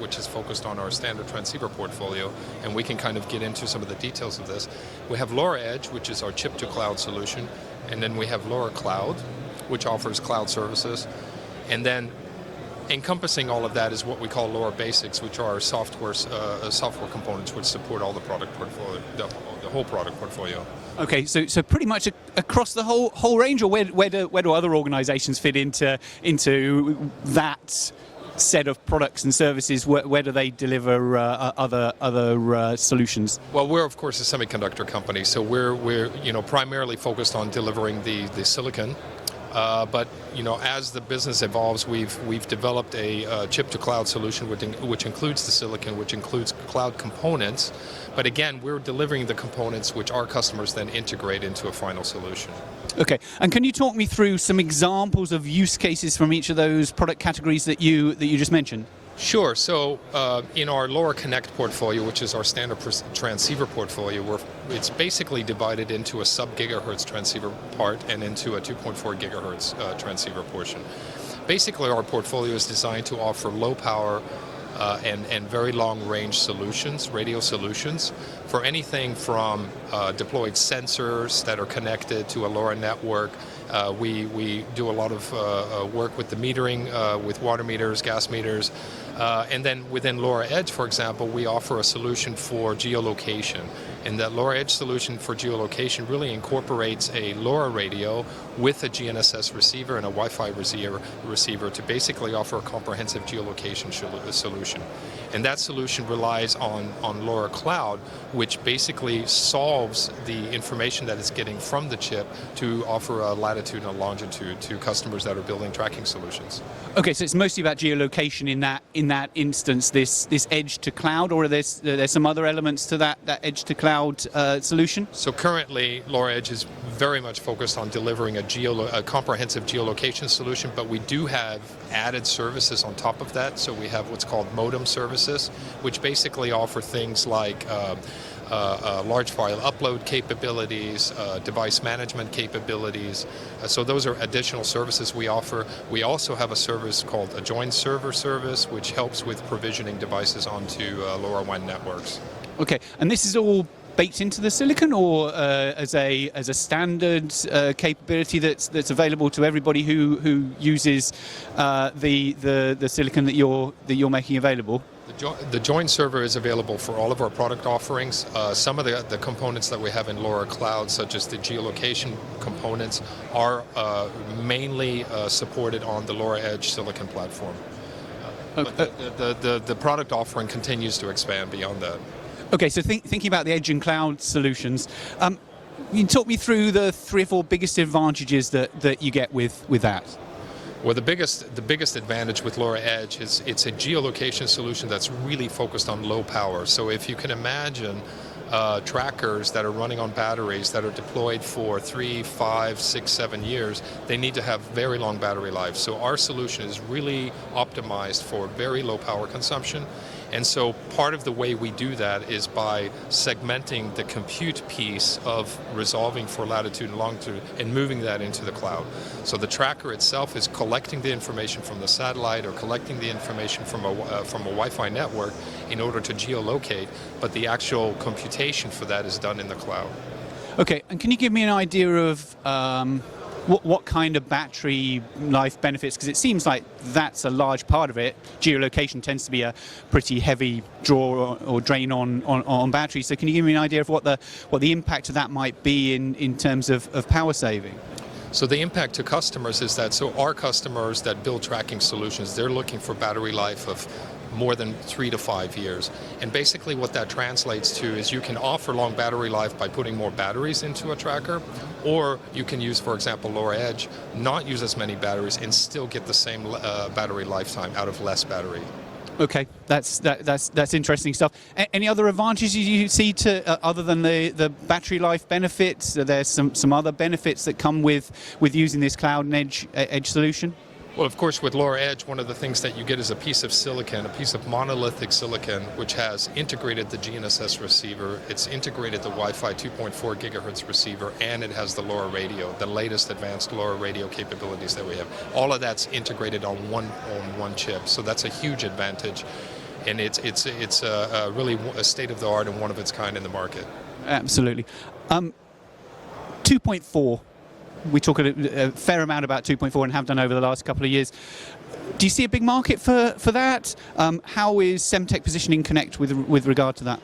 which is focused on our standard transceiver portfolio, and we can kind of get into some of the details of this. We have LoRa Edge, which is our chip-to-cloud solution, and then we have LoRa Cloud, which offers cloud services, and then encompassing all of that is what we call LoRa Basics, which are software components which support all the product portfolio, the whole product portfolio. Okay, so pretty much across the whole range, or where do other organisations fit into that set of products and services? Where do they deliver other solutions? Well, we're of course a semiconductor company, so we're primarily focused on delivering the silicon. But as the business evolves, we've developed a chip-to-cloud solution which includes the silicon, which includes cloud components. But again, we're delivering the components which our customers then integrate into a final solution. Okay, and can you talk me through some examples of use cases from each of those product categories that you just mentioned? Sure. So in our LoRa Connect portfolio, which is our standard transceiver portfolio, it's basically divided into a sub-gigahertz transceiver part and into a 2.4 gigahertz transceiver portion. Basically, our portfolio is designed to offer low power and very long-range solutions, radio solutions, for anything from deployed sensors that are connected to a LoRa network. We do a lot of work with the metering, with water meters, gas meters, and then within LoRa Edge, for example, we offer a solution for geolocation. And that LoRa Edge solution for geolocation really incorporates a LoRa radio with a GNSS receiver and a Wi-Fi receiver to basically offer a comprehensive geolocation solution. And that solution relies on LoRa Cloud, which basically solves the information that it's getting from the chip to offer a latitude and a longitude to customers that are building tracking solutions. Okay, so it's mostly about geolocation in that instance, this edge to cloud, or are there some other elements to that edge to cloud solution? So currently, LoRa Edge is very much focused on delivering a comprehensive geolocation solution, but we do have added services on top of that. So we have what's called modem services, which basically offer things like large file upload capabilities, device management capabilities. So those are additional services we offer. We also have a service called a joint server service, which helps with provisioning devices onto LoRaWAN networks. Okay, and this is all baked into the silicon, or as a standard capability that's available to everybody who uses the silicon that you're making available? The joint server is available for all of our product offerings. Some of the components that we have in LoRa Cloud, such as the geolocation components, are mainly supported on the LoRa Edge silicon platform. But the product offering continues to expand beyond that. Okay, so thinking about the edge and cloud solutions, you can talk me through the 3 or 4 biggest advantages that you get with that. Well, the biggest advantage with LoRa Edge is it's a geolocation solution that's really focused on low power. So if you can imagine trackers that are running on batteries that are deployed for 3, 5, 6, 7 years, they need to have very long battery life. So our solution is really optimized for very low power consumption. And so part of the way we do that is by segmenting the compute piece of resolving for latitude and longitude and moving that into the cloud. So the tracker itself is collecting the information from the satellite or collecting the information from a Wi-Fi network in order to geolocate, but the actual computation for that is done in the cloud. Okay, and can you give me an idea of what kind of battery life benefits? Because it seems like that's a large part of it. Geolocation tends to be a pretty heavy draw or drain on batteries. So can you give me an idea of what the impact of that might be in terms of power saving? So the impact to customers is that, so our customers that build tracking solutions, they're looking for battery life of more than 3 to 5 years. And basically what that translates to is you can offer long battery life by putting more batteries into a tracker, or you can use, for example, LoRa Edge, not use as many batteries and still get the same battery lifetime out of less battery. Okay, that's interesting stuff. Any other advantages you see to other than the battery life benefits? Are there some other benefits that come with using this cloud and edge solution? Well, of course, with LoRa Edge, one of the things that you get is a piece of silicon, a piece of monolithic silicon, which has integrated the GNSS receiver, it's integrated the Wi-Fi 2.4 gigahertz receiver, and it has the LoRa radio, the latest advanced LoRa radio capabilities that we have. All of that's integrated on one chip, so that's a huge advantage. and it's really a state of the art and one of its kind in the market. Absolutely. 2.4. We talk a fair amount about 2.4 and have done over the last couple of years. Do you see a big market for that? How is Semtech positioning Connect with regard to that?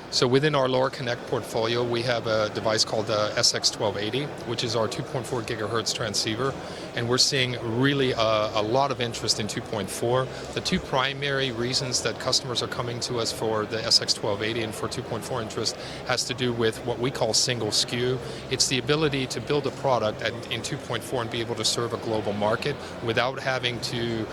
So within our LoRa Connect portfolio, we have a device called the SX1280, which is our 2.4 gigahertz transceiver, and we're seeing really a lot of interest in 2.4. The two primary reasons that customers are coming to us for the SX1280 and for 2.4 interest has to do with what we call single SKU. It's the ability to build a product in 2.4 and be able to serve a global market without having to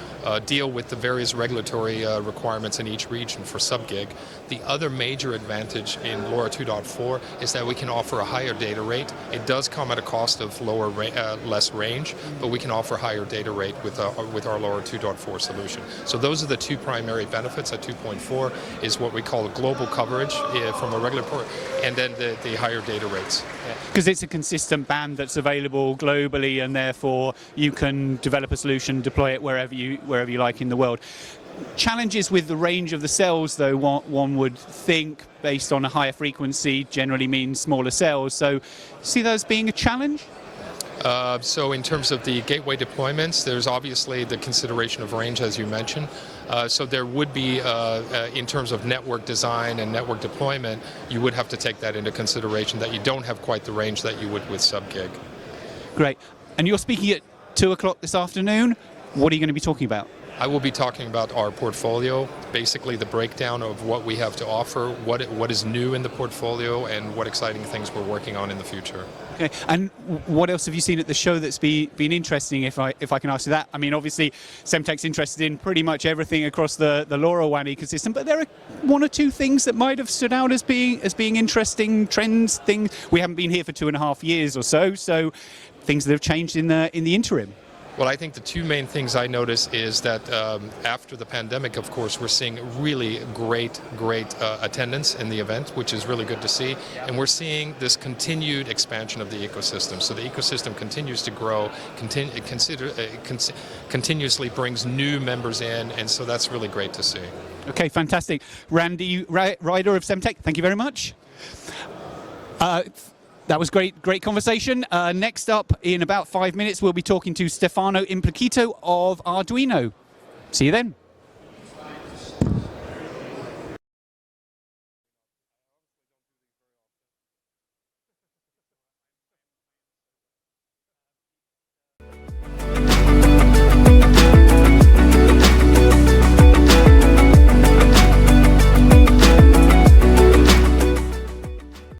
deal with the various regulatory requirements in each region for sub-gig. The other major advantage in LoRa 2.4 is that we can offer a higher data rate. It does come at a cost of less range, but we can offer higher data rate with our LoRa 2.4 solution. So those are the two primary benefits at 2.4, is what we call global coverage from a regulatory, and then the higher data rates. Because it's a consistent band that's available globally, and therefore you can develop a solution, deploy it wherever you like in the world. Challenges with the range of the cells, though, one would think, based on a higher frequency, generally means smaller cells. So, see those being a challenge? So in terms of the gateway deployments, there's obviously the consideration of range, as you mentioned. So there would be, in terms of network design and network deployment, you would have to take that into consideration, that you don't have quite the range that you would with sub-gig. Great. And you're speaking at 2 o'clock this afternoon. What are you going to be talking about? I will be talking about our portfolio, basically the breakdown of what we have to offer, what is new in the portfolio, and what exciting things we're working on in the future. Okay. And what else have you seen at the show that's been interesting, if I can ask you that? I mean, obviously, Semtech's interested in pretty much everything across the LoRaWAN ecosystem, but there are one or two things that might have stood out as being interesting trends, things. We haven't been here for 2.5 years or so things that have changed in the interim. Well, I think the two main things I notice is that after the pandemic, of course, we're seeing really great attendance in the event, which is really good to see. And we're seeing this continued expansion of the ecosystem. So the ecosystem continues to grow, continuously brings new members in, and so that's really great to see. Okay, fantastic. Randy Ryder of Semtech, thank you very much. That was great conversation. Next up, in about 5 minutes, we'll be talking to Stefano Implicito of Arduino. See you then.